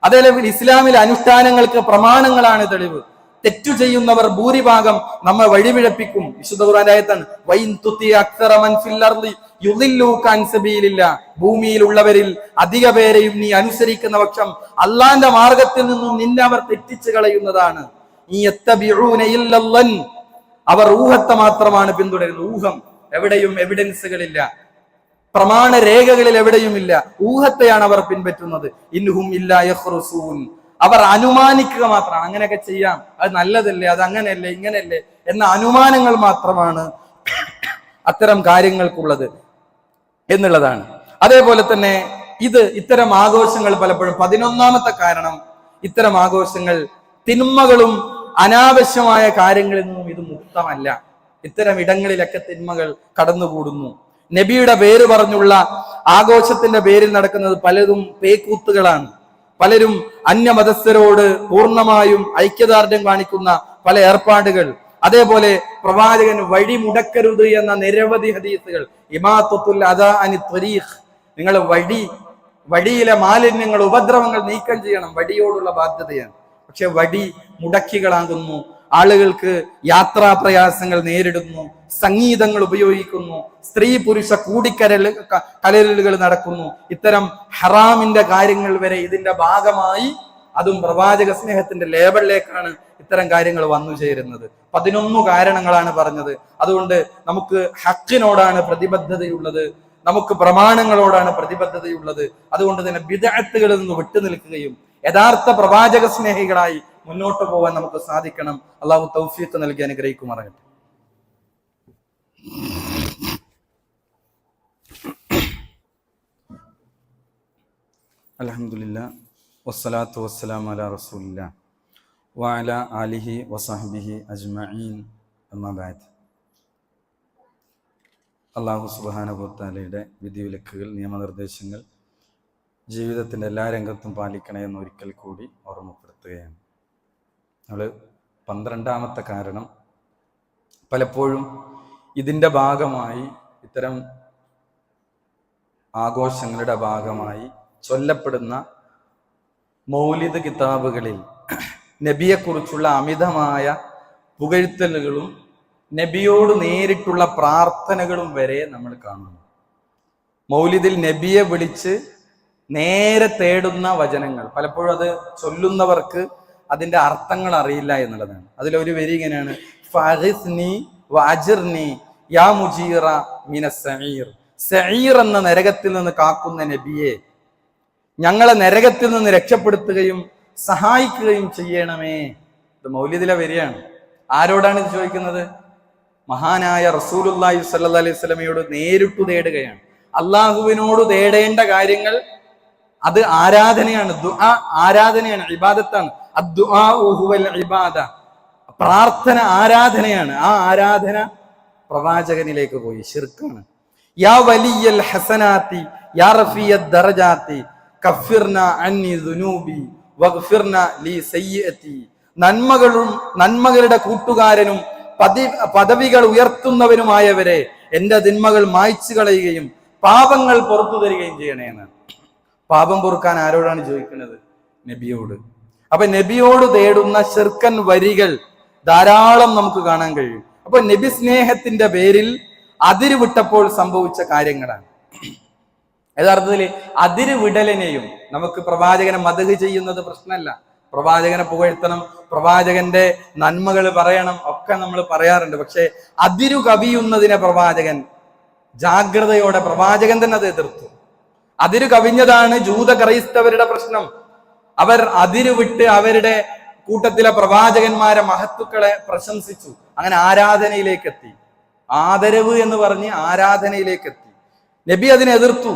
Speaker 1: അതേപോലെ ഇസ്ലാമിലെ അനുഷ്ഠാനങ്ങൾക്ക് പ്രമാണങ്ങളാണ് തെളിവ്. തെറ്റു ചെയ്യുന്നവർ ഭൂരിഭാഗം നമ്മെ വഴിപിഴപ്പിക്കും. വിശുദ്ധ ഖുർആന്റെ ആയത്താണ് വൈൻ തുതി അക്സറ മൻ ഫിൽ അർളി യുദില്ലുക അൻ സബീലില്ലാഹ്, ഭൂമിയിലുള്ളവരിൽ അധിക പേരെയും നീ അനുസരിക്കുന്ന പക്ഷം അള്ളാന്റെ മാർഗത്തിൽ നിന്നും നിന്നെ അവർ തെറ്റിച്ചു കളയുന്നതാണ്. അവർ ഊഹത്തെ മാത്രമാണ് പിന്തുടരുന്നത്. ഊഹം, എവിടെയും എവിഡൻസുകളില്ല, പ്രമാണ രേഖകളിൽ എവിടെയുമില്ല. ഊഹത്തെയാണ് അവർ പിൻപറ്റുന്നത്. ഇൻഹും ഇല്ലാ യഖ്റുസൂൻ, അവർ അനുമാനിക്കുക മാത്രമാണ്. അങ്ങനെയൊക്കെ ചെയ്യാം, അത് നല്ലതല്ലേ, അത് അങ്ങനെയല്ലേ, ഇങ്ങനെയല്ലേ എന്ന അനുമാനങ്ങൾ മാത്രമാണ് അത്തരം കാര്യങ്ങൾക്കുള്ളത് എന്നുള്ളതാണ്. അതേപോലെ തന്നെ ഇത്തരം ആഘോഷങ്ങൾ പലപ്പോഴും 11ാമത്തെ കാരണം, ഇത്തരം ആഘോഷങ്ങൾ തിന്മകളും അനാവശ്യമായ കാര്യങ്ങളിൽ നിന്നും ഇത് മുക്തമല്ല. ഇത്തരം ഇടങ്ങളിലൊക്കെ തിന്മകൾ കടന്നുകൂടുന്നു. നബിയുടെ പേര് പറഞ്ഞുള്ള ആഘോഷത്തിന്റെ പേരിൽ നടക്കുന്നത് പലതും പേക്കൂത്തുകളാണ്. പലരും അന്യമതസ്ഥരോട് പൂർണ്ണമായും ഐക്യദാർഢ്യം കാണിക്കുന്ന പല ഏർപ്പാടുകൾ, അതേപോലെ പ്രവാചകൻ വഴി മുടക്കരുത് എന്ന നിരവധി ഹദീസുകൾ, ഇമാത്തുൽ അദാ അനി ത്വരീഖ്, നിങ്ങൾ വഴിയിലെ മാലിന്യങ്ങൾ, ഉപദ്രവങ്ങൾ നീക്കം ചെയ്യണം, വഴിയോടുള്ള ബാധ്യതയാണ്. പക്ഷെ വഴി മുടക്കികളാകുന്നു, ആളുകൾക്ക് യാത്രാ പ്രയാസങ്ങൾ നേരിടുന്നു, സംഗീതങ്ങൾ ഉപയോഗിക്കുന്നു, സ്ത്രീ പുരുഷ കലരലുകൾ നടക്കുന്നു. ഇത്തരം ഹറാമിന്റെ കാര്യങ്ങൾ വരെ ഇതിന്റെ ഭാഗമായി, അതും പ്രവാചക സ്നേഹത്തിന്റെ ലേബലിലേക്കാണ് ഇത്തരം കാര്യങ്ങൾ വന്നു ചേരുന്നത്. 11 കാരണങ്ങളാണ് പറഞ്ഞത്. അതുകൊണ്ട് നമുക്ക് ഹക്കിനോടാണ് പ്രതിബദ്ധതയുള്ളത്, നമുക്ക് പ്രമാണങ്ങളോടാണ് പ്രതിബദ്ധതയുള്ളത്. അതുകൊണ്ട് തന്നെ ബിദ്അത്തുകളിൽ നിന്ന് വിട്ടുനിൽക്കുകയും യഥാർത്ഥ പ്രവാചക സ്നേഹികളായി മുന്നോട്ട് പോകാൻ നമുക്ക് സാധിക്കണം. അള്ളാഹു തൗഫീഖ് നൽകി അനുഗ്രഹിക്കുമാറാകട്ടെ. അൽഹംദുലില്ലാ വസ്സലാത്തു വസ്സലാമു അലാ റസൂലില്ലാ വഅലാ ആലിഹി വസഹ്ബിഹി അജ്മഈൻ, അമ്മാ ബഅദ്. അല്ലാഹു സുബ്ഹാനഹു വ തആലയുടെ വിധിവിലക്കുകൾ, നിയമനിർദ്ദേശങ്ങൾ ജീവിതത്തിൻ്റെ എല്ലാ രംഗത്തും പാലിക്കണേ എന്ന് ഒരിക്കൽ കൂടി ഓർമ്മപ്പെടുത്തുകയാണ്. നമ്മൾ 12ാമത്തെ കാരണം, പലപ്പോഴും ഇതിൻ്റെ ഭാഗമായി, ഇത്തരം ആഘോഷങ്ങളുടെ ഭാഗമായി ചൊല്ലപ്പെടുന്ന മൗലിദ് കിതാബുകളിൽ നബിയെക്കുറിച്ചുള്ള അമിതമായ പുകഴ്ത്തലുകളും നബിയോട് നേരിട്ടുള്ള പ്രാർത്ഥനകളും വരെ നമ്മൾ കാണുന്നു. മൗലിദിൽ നബിയെ വിളിച്ച് നേരെ തേടുന്ന വചനങ്ങൾ, പലപ്പോഴും അത് ചൊല്ലുന്നവർക്ക് അതിന്റെ അർത്ഥങ്ങൾ അറിയില്ല എന്നുള്ളതാണ്. അതിലൊരു വരി ഇങ്ങനെയാണ്, ഫഅഗ്സ്നി വഅജ്ർനി യാ മുജീറ മിനസ് സഈർ, സഈർ എന്ന നരകത്തിൽ നിന്ന് കാക്കുന്ന നബിയെ, ഞങ്ങളെ നരകത്തിൽ നിന്ന് രക്ഷപ്പെടുത്തുകയും സഹായിക്കുകയും ചെയ്യണമേ. ഇത് മൗലിദിലെ വരിയാണ്. ആരോടാണ് ഇത് ചോദിക്കുന്നത്? മഹാനായ റസൂലുള്ളാഹി സ്വല്ലല്ലാഹി അലൈഹി വസല്ലമയോട് നേരിട്ട് തേടുകയാണ്. അള്ളാഹുവിനോട് തേടേണ്ട കാര്യങ്ങൾ അത് ആരാധനയാണ്, ദുആ ആരാധനയാണ്, ഇബാദത്താണ്. അദ്ദുആഉ ഹുവൽ ഇബാദ, പ്രാർത്ഥന ആരാധനയാണ്. ആ ആരാധന പ്രവാചകനിലേക്ക് പോയി ശിർക്കാണ്. യാ വലിയൽ ഹസനാത്തി യാ റഫീയദ് ദറജാത്തി കഫിർന അന്നി ദുനൂബി വഗ്ഫിർന ലി സയ്യിഅതി, നന്മകളുടെ കൂട്ടുകാരനും പദവികൾ ഉയർത്തുന്നവനുമായവരെ എന്റെ തിന്മകൾ മായ്ച്ചു കളയുകയും പാപങ്ങൾ പുറത്തു തരികയും ചെയ്യണേ എന്നാണ്. പാപം പൊറുക്കാൻ ആരോടാണ് ചോദിക്കുന്നത്? നബിയോട്. അപ്പൊ നബിയോട് തേടുന്ന ശിർക്കൻ വരികൾ ധാരാളം നമുക്ക് കാണാൻ കഴിയും. അപ്പൊ നബി സ്നേഹത്തിന്റെ പേരിൽ അതിരുവിട്ടപ്പോൾ സംഭവിച്ച കാര്യങ്ങളാണ്. യഥാർത്ഥത്തിൽ അതിരുവിടലിനെയും നമുക്ക് പ്രവാചകനെ മദഹ് ചെയ്യുന്നത് പ്രശ്നമല്ല. പ്രവാചകനെ പുകഴ്ത്തണം, പ്രവാചകന്റെ നന്മകൾ പറയണം, ഒക്കെ നമ്മൾ പറയാറുണ്ട്. പക്ഷെ അതിരു കവിയുന്നതിനെ പ്രവാചകൻ ജാഗ്രതയോടെ, പ്രവാചകൻ തന്നെ അത് എതിർത്തു. അതിരു കവിഞ്ഞതാണ് ജൂത ക്രൈസ്തവരുടെ പ്രശ്നം. അവർ അതിരുവിട്ട് അവരുടെ കൂട്ടത്തിലെ പ്രവാചകന്മാരെ, മഹത്തുക്കളെ പ്രശംസിച്ചു. അങ്ങനെ ആരാധനയിലേക്ക് എത്തി. ആദരവ് എന്ന് പറഞ്ഞ് ആരാധനയിലേക്ക് എത്തി. നബി അതിനെ എതിർത്തു.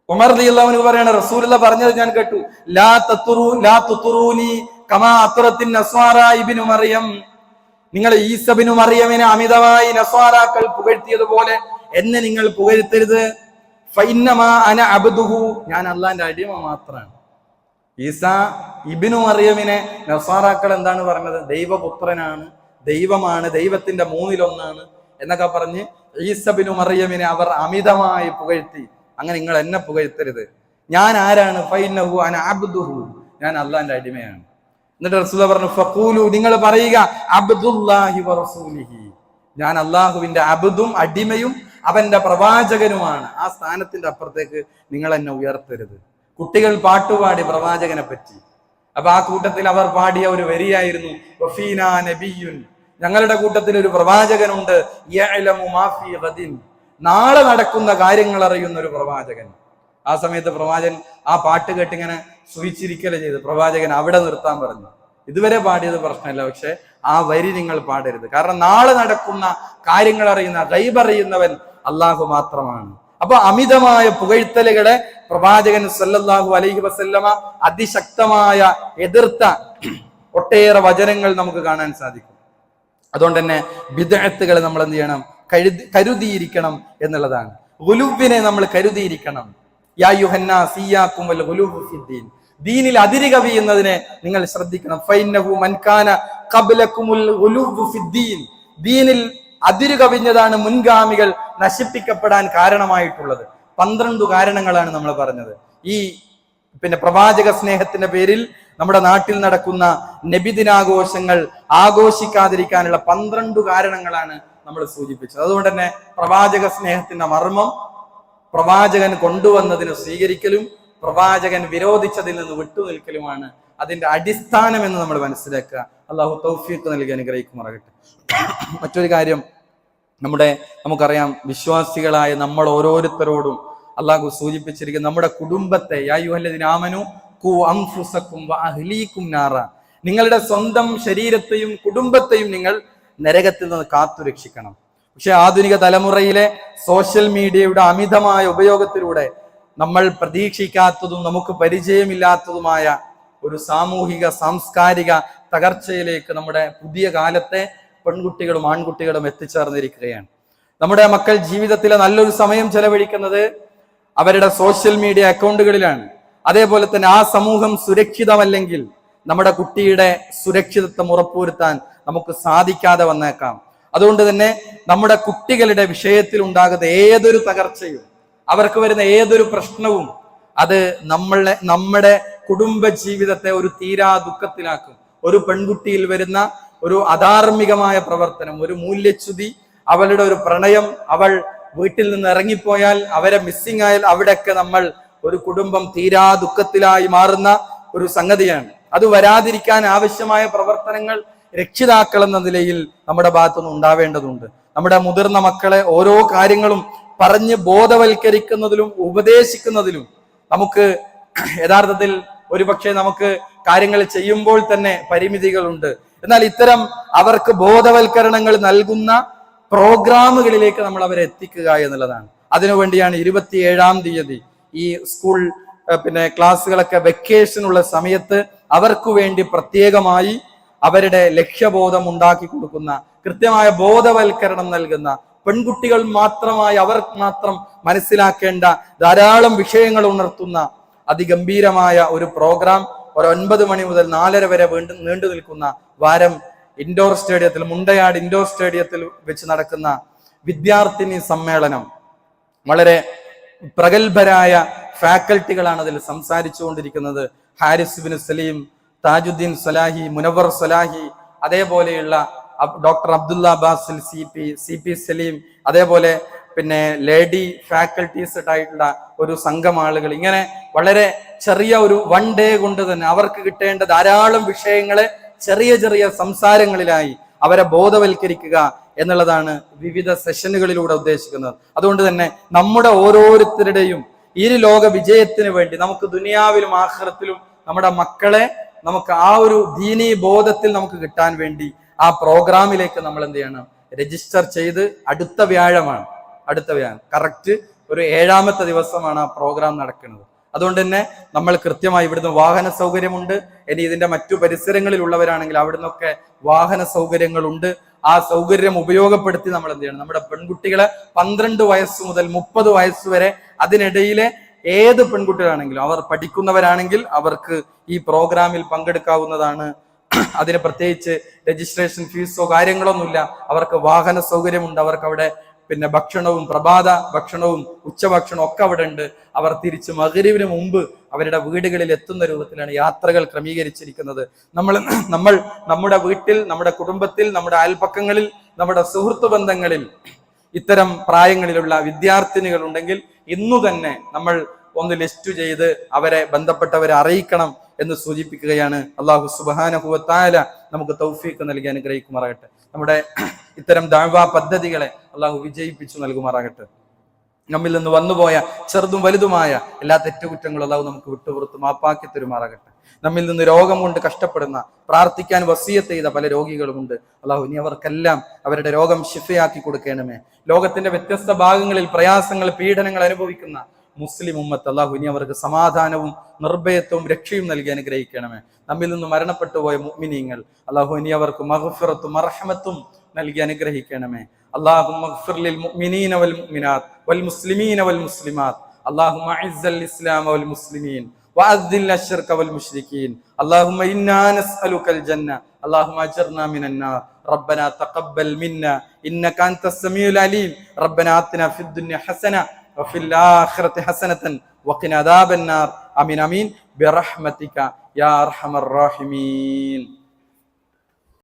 Speaker 1: ഉമർ റളിയല്ലാഹു അൻഹു പറയാണ്, റസൂലുള്ള പറഞ്ഞത് ഞാൻ കേട്ടു, ലാ തുതുറൂനി കമാ അത്റത്തിൻ നസ്വാറാ ഇബ്നു മറിയം. നിങ്ങൾ ഈസ ഇബ്നു മറിയമിനെ അമിതമായി നസ്വാറാക്കൾ പുകഴ്ത്തിയതുപോലെ എന്നെ നിങ്ങൾ പുകഴ്ത്തരുത്. ഫഇന്നമാ അന അബ്ദുഹു, ഞാൻ അല്ലാഹുവിന്റെ അടിമ മാത്രമാണ്. ഈസ ഇബ്നു മറിയമിനെ നസ്വാറാക്കൾ എന്താണ് പറഞ്ഞത്? ദൈവപുത്രനാണ്, ദൈവമാണ്, ദൈവത്തിന്റെ മൂന്നിലൊന്നാണ് എന്നൊക്കെ പറഞ്ഞ് ഈസ ഇബ്നു മറിയമിനെ അവർ അമിതമായി പുകഴ്ത്തി. അങ്ങനെ നിങ്ങൾ എന്നെ പുകഴ്ത്തരുത്. ഞാൻ ആരാണ്? ഫഇന്നഹു അന അബ്ദുഹു, ഞാൻ അല്ലാഹുവിന്റെ അടിമയാണ്. എന്നിട്ട് റസൂൽ പറഞ്ഞു, ഫഖൂലു, നിങ്ങൾ പറയുക, അബ്ദുല്ലാഹി വറസൂലിഹി, ഞാൻ അള്ളാഹുവിന്റെ അബ്ദും അടിമയും അവന്റെ പ്രവാചകനുമാണ്. ആ സ്ഥാനത്തിന്റെ അപ്പുറത്തേക്ക് നിങ്ങൾ എന്നെ ഉയർത്തരുത്. കുട്ടികൾ പാട്ടുപാടി പ്രവാചകനെ പറ്റി. അപ്പൊ ആ കൂട്ടത്തിൽ അവർ പാടിയ ഒരു വരിയായിരുന്നു, വഫീനാ നബിയ്യുൻ, ഞങ്ങളുടെ കൂട്ടത്തിൽ ഒരു പ്രവാചകനുണ്ട്, യഅലമു മാ ഫീ ഗദിൻ, നാളെ നടക്കുന്ന കാര്യങ്ങൾ അറിയുന്ന ഒരു പ്രവാചകൻ. ആ സമയത്ത് പ്രവാചകൻ ആ പാട്ട് കേട്ടിങ്ങനെ സൂചിച്ചിരിക്കല് ചെയ്ത് പ്രവാചകൻ അവിടെ നിർത്താൻ പറഞ്ഞു. ഇതുവരെ പാടിയത് പ്രശ്നമില്ല, പക്ഷെ ആ വരി നിങ്ങൾ പാടരുത്. കാരണം നാളെ നടക്കുന്ന കാര്യങ്ങൾ അറിയുന്ന, ഗൈബ് അറിയുന്നവൻ അള്ളാഹു മാത്രമാണ്. അപ്പൊ അമിതമായ പുകഴ്ത്തലുകളെ പ്രവാചകൻ സല്ലല്ലാഹു അലൈഹി വസല്ലമ അതിശക്തമായ എതിർത്ത ഒട്ടേറെ വചനങ്ങൾ നമുക്ക് കാണാൻ സാധിക്കും. അതുകൊണ്ട് തന്നെ ബിദ്അത്തുകളെ നമ്മൾ എന്ത് ചെയ്യണം? കരുതിയിരിക്കണം എന്നുള്ളതാണ്. ഗുലുവിനെ നമ്മൾ കരുതിയിരിക്കണം. യാ യുഹന്നാസ് ഇയ്യാകും വൽ ഗുലൂബു ഫിദ്ദീൻ, ദീനിൽ അതിര് കവിയുന്നതിനെ നിങ്ങൾ ശ്രദ്ധിക്കണം. ഫൈന്നഹു മൻ കാന ഖബ്ലകുമുൽ ഗുലൂബു ഫിദ്ദീൻ, ദീനിൽ അതിര് കവിഞ്ഞതാണ് മുൻഗാമികൾ നശിപ്പിക്കപ്പെടാൻ കാരണമായിട്ടുള്ളത്. 12 കാരണങ്ങളാണ് നമ്മൾ പറഞ്ഞത്. ഈ പ്രവാചക സ്നേഹത്തിന്റെ പേരിൽ നമ്മുടെ നാട്ടിൽ നടക്കുന്ന നബിദിനാഘോഷങ്ങൾ ആഘോഷിക്കാതിരിക്കാനുള്ള 12 കാരണങ്ങളാണ് നമ്മൾ സൂചിപ്പിച്ചത്. അതുകൊണ്ട് തന്നെ പ്രവാചക സ്നേഹത്തിന്റെ മർമ്മം പ്രവാചകൻ കൊണ്ടുവന്നതിന് സ്വീകരിക്കലും പ്രവാചകൻ വിരോധിച്ചതിൽ നിന്ന് വിട്ടുനിൽക്കലുമാണ് അതിന്റെ അടിസ്ഥാനം എന്ന് നമ്മൾ മനസ്സിലാക്കുക. അള്ളാഹു തൗഫീഖ് നൽകി അനുഗ്രഹിക്കുമാറാകട്ടെ. മറ്റൊരു കാര്യം, നമുക്കറിയാം, വിശ്വാസികളായ നമ്മൾ ഓരോരുത്തരോടും അള്ളാഹു സൂചിപ്പിച്ചിരിക്കുന്ന നമ്മുടെ കുടുംബത്തെ, യാ അയ്യുഹല്ലദീന ആമനൂ ഖൂ അൻഫുസകും വഅഹ്ലീകും നാറ, നിങ്ങളുടെ സ്വന്തം ശരീരത്തെയും കുടുംബത്തെയും നിങ്ങൾ നരകത്തിൽ നിന്ന് കാത്തുരക്ഷിക്കണം. പക്ഷെ ആധുനിക തലമുറയിലെ സോഷ്യൽ മീഡിയയുടെ അമിതമായ ഉപയോഗത്തിലൂടെ നമ്മൾ പ്രതീക്ഷിക്കാത്തതും നമുക്ക് പരിചയമില്ലാത്തതുമായ ഒരു സാമൂഹിക സാംസ്കാരിക തകർച്ചയിലേക്ക് നമ്മുടെ പുതിയ കാലത്തെ പെൺകുട്ടികളും ആൺകുട്ടികളും എത്തിച്ചേർന്നിരിക്കുകയാണ്. നമ്മുടെ മക്കൾ ജീവിതത്തിലെ നല്ലൊരു സമയം ചെലവഴിക്കുന്നത് അവരുടെ സോഷ്യൽ മീഡിയ അക്കൗണ്ടുകളിലാണ്. അതേപോലെ തന്നെ ആ സമൂഹം സുരക്ഷിതമല്ലെങ്കിൽ നമ്മുടെ കുട്ടിയുടെ സുരക്ഷിതത്വം ഉറപ്പുവരുത്താൻ നമുക്ക് സാധിക്കാതെ വന്നേക്കാം. അതുകൊണ്ട് തന്നെ നമ്മുടെ കുട്ടികളുടെ വിഷയത്തിൽ ഉണ്ടാകുന്ന ഏതൊരു തകർച്ചയും, അവർക്ക് വരുന്ന ഏതൊരു പ്രശ്നവും, അത് നമ്മുടെ കുടുംബ ജീവിതത്തെ ഒരു തീരാ ദുഃഖത്തിലാക്കും. ഒരു പെൺകുട്ടിയിൽ വരുന്ന ഒരു അധാർമികമായ പ്രവർത്തനം, ഒരു മൂല്യച്യുതി, അവളുടെ ഒരു പ്രണയം, അവൾ വീട്ടിൽ നിന്ന് ഇറങ്ങിപ്പോയാൽ, അവരെ മിസ്സിംഗ് ആയാൽ, അവിടെയൊക്കെ നമ്മൾ ഒരു കുടുംബം തീരാ ദുഃഖത്തിലായി മാറുന്ന ഒരു സംഗതിയാണ്. അത് വരാതിരിക്കാൻ ആവശ്യമായ പ്രവർത്തനങ്ങൾ രക്ഷിതാക്കൾ എന്ന നിലയിൽ നമ്മുടെ ഭാഗത്തുനിന്ന് ഉണ്ടാവേണ്ടതുണ്ട്. നമ്മുടെ മുതിർന്ന മക്കളെ ഓരോ കാര്യങ്ങളും പറഞ്ഞ് ബോധവൽക്കരിക്കുന്നതിലും ഉപദേശിക്കുന്നതിലും നമുക്ക് യഥാർത്ഥത്തിൽ ഒരുപക്ഷെ നമുക്ക് കാര്യങ്ങൾ ചെയ്യുമ്പോൾ തന്നെ പരിമിതികളുണ്ട്. എന്നാൽ ഇത്തരം അവർക്ക് ബോധവൽക്കരണങ്ങൾ നൽകുന്ന പ്രോഗ്രാമുകളിലേക്ക് നമ്മൾ അവരെ എത്തിക്കുക എന്നുള്ളതാണ്. അതിനുവേണ്ടിയാണ് 27-ാം തീയതി ഈ സ്കൂൾ ക്ലാസ്സുകളൊക്കെ വെക്കേഷനുള്ള സമയത്ത് അവർക്ക് വേണ്ടി പ്രത്യേകമായി അവരുടെ ലക്ഷ്യബോധം ഉണ്ടാക്കി കൊടുക്കുന്ന, കൃത്യമായ ബോധവൽക്കരണം നൽകുന്ന, പെൺകുട്ടികൾ മാത്രമായി അവർ മാത്രം മനസ്സിലാക്കേണ്ട ധാരാളം വിഷയങ്ങൾ ഉണർത്തുന്ന അതിഗംഭീരമായ ഒരു പ്രോഗ്രാം ഒരു 9 മണി മുതൽ 4:30 വരെ നീണ്ടു നിൽക്കുന്ന വാരം ഇൻഡോർ സ്റ്റേഡിയത്തിൽ, മുണ്ടയാട് ഇൻഡോർ സ്റ്റേഡിയത്തിൽ വെച്ച് നടക്കുന്ന വിദ്യാർത്ഥിനി സമ്മേളനം. വളരെ പ്രഗത്ഭരായ ഫാക്കൽറ്റികളാണ് അതിൽ സംസാരിച്ചു കൊണ്ടിരിക്കുന്നത്. ഹാരിസ് ബിൻ സലീം, താജുദ്ദീൻ സലാഹി, മുനവർ സലാഹി, അതേപോലെയുള്ള ഡോക്ടർ അബ്ദുള്ള ബാസിൽ CP സലീം, അതേപോലെ പിന്നെ ലേഡി ഫാക്കൽറ്റീസ് ആയിട്ടുള്ള ഒരു സംഘം ആളുകൾ, ഇങ്ങനെ വളരെ ചെറിയ ഒരു 1 ഡേ കൊണ്ട് തന്നെ അവർക്ക് കിട്ടേണ്ട ധാരാളം വിഷയങ്ങളെ ചെറിയ ചെറിയ സംസാരങ്ങളിലായി അവരെ ബോധവൽക്കരിക്കുക എന്നുള്ളതാണ് വിവിധ സെഷനുകളിലൂടെ ഉദ്ദേശിക്കുന്നത്. അതുകൊണ്ട് തന്നെ നമ്മുടെ ഓരോരുത്തരുടെയും ഈ ലോക വിജയത്തിന് വേണ്ടി നമുക്ക് ദുനിയാവിലും ആഖിറത്തിലും നമ്മുടെ മക്കളെ നമുക്ക് ആ ഒരു ദീനീ ബോധത്തിൽ നമുക്ക് കിട്ടാൻ വേണ്ടി ആ പ്രോഗ്രാമിലേക്ക് നമ്മൾ എന്ത് ചെയ്യണം, രജിസ്റ്റർ ചെയ്ത് അടുത്ത വ്യാഴം കറക്റ്റ് ഒരു 7ാമത്തെ ദിവസമാണ് ആ പ്രോഗ്രാം നടക്കുന്നത്. അതുകൊണ്ട് തന്നെ നമ്മൾ കൃത്യമായി ഇവിടുന്ന് വാഹന സൗകര്യമുണ്ട്. ഇനി ഇതിന്റെ മറ്റു പരിസരങ്ങളിലുള്ളവരാണെങ്കിൽ അവിടുന്നൊക്കെ വാഹന സൗകര്യങ്ങളുണ്ട്. ആ സൗകര്യം ഉപയോഗപ്പെടുത്തി നമ്മൾ എന്ത് ചെയ്യണം, നമ്മുടെ പെൺകുട്ടികളെ 12 വയസ്സ് മുതൽ 30 വയസ്സ് വരെ അതിനിടയിലെ ഏത് പെൺകുട്ടികളാണെങ്കിലും അവർ പഠിക്കുന്നവരാണെങ്കിൽ അവർക്ക് ഈ പ്രോഗ്രാമിൽ പങ്കെടുക്കാവുന്നതാണ്. അതിന് പ്രത്യേകിച്ച് രജിസ്ട്രേഷൻ ഫീസോ കാര്യങ്ങളൊന്നുമില്ല. അവർക്ക് വാഹന സൗകര്യമുണ്ട്. അവർക്ക് അവിടെ പിന്നെ ഭക്ഷണവും, പ്രഭാത ഭക്ഷണവും ഉച്ചഭക്ഷണവും ഒക്കെ അവിടെ ഉണ്ട്. അവർ തിരിച്ച് മഗ്‌രിബിന് മുമ്പ് അവരുടെ വീടുകളിൽ എത്തുന്ന രൂപത്തിലാണ് യാത്രകൾ ക്രമീകരിച്ചിരിക്കുന്നത്. നമ്മൾ നമ്മുടെ വീട്ടിൽ, നമ്മുടെ കുടുംബത്തിൽ, നമ്മുടെ അയൽപക്കങ്ങളിൽ, നമ്മുടെ സുഹൃത്തു ബന്ധങ്ങളിൽ ഇത്തരം പ്രായങ്ങളിലുള്ള വിദ്യാർത്ഥിനികൾ ഉണ്ടെങ്കിൽ ഇന്നു തന്നെ നമ്മൾ ഒന്ന് ലിസ്റ്റ് ചെയ്ത് അവരെ ബന്ധപ്പെട്ടവരെ അറിയിക്കണം എന്ന് സൂചിപ്പിക്കുകയാണ്. അല്ലാഹു സുബ്ഹാനഹു വ തആല നമുക്ക് തൗഫീഖ് നൽകി അനുഗ്രഹിക്കുമാറാകട്ടെ. നമ്മുടെ ഇത്തരം ദഅ്വാ പദ്ധതികളെ അല്ലാഹു വിജയിപ്പിച്ചു നൽകുമാറാകട്ടെ. നമ്മിൽ നിന്ന് വന്നുപോയ ചെറുതും വലുതുമായ എല്ലാ തെറ്റുകുറ്റങ്ങളും അല്ലാഹു നമുക്ക് വിട്ടുപുറത്ത് മാപ്പാക്കി തരുമാറാകട്ടെ. നമ്മിൽ നിന്ന് രോഗം കൊണ്ട് കഷ്ടപ്പെടുന്ന, പ്രാർത്ഥിക്കാൻ വസിയത്ത് ചെയ്ത പല രോഗികളുമുണ്ട്. അല്ലാഹു ഇനി അവർക്കെല്ലാം അവരുടെ രോഗം ശിഫയാക്കി കൊടുക്കണമേ. ലോകത്തിന്റെ വ്യത്യസ്ത ഭാഗങ്ങളിൽ പ്രയാസങ്ങൾ, പീഡനങ്ങൾ അനുഭവിക്കുന്ന മുസ്ലിം ഉമ്മത്ത് അല്ലാഹു ഇനി അവർക്ക് സമാധാനവും നിർഭയത്വവും രക്ഷയും നൽകി അനുഗ്രഹിക്കണമേ. നമ്മിൽ നിന്ന് മരണപ്പെട്ടു പോയ മുഅ്മിനീങ്ങൾ അല്ലാഹു ഇനി അവർക്ക് മഗ്ഫിറത്തും മർഹമത്തും നൽകി അനുഗ്രഹിക്കണമേ. اللهم اغفر للمؤمنين والمؤمنات والمسلمين والمسلمات. اللهم اعز الاسلام والمسلمين واذل الشرك والمشركين. اللهم انا نسالك الجنه. اللهم اجرنا من النار. ربنا تقبل منا انك انت السميع العليم. ربنا آتنا في الدنيا حسنه وفي الاخره حسنه وقنا عذاب النار. امين امين برحمتك يا ارحم الراحمين.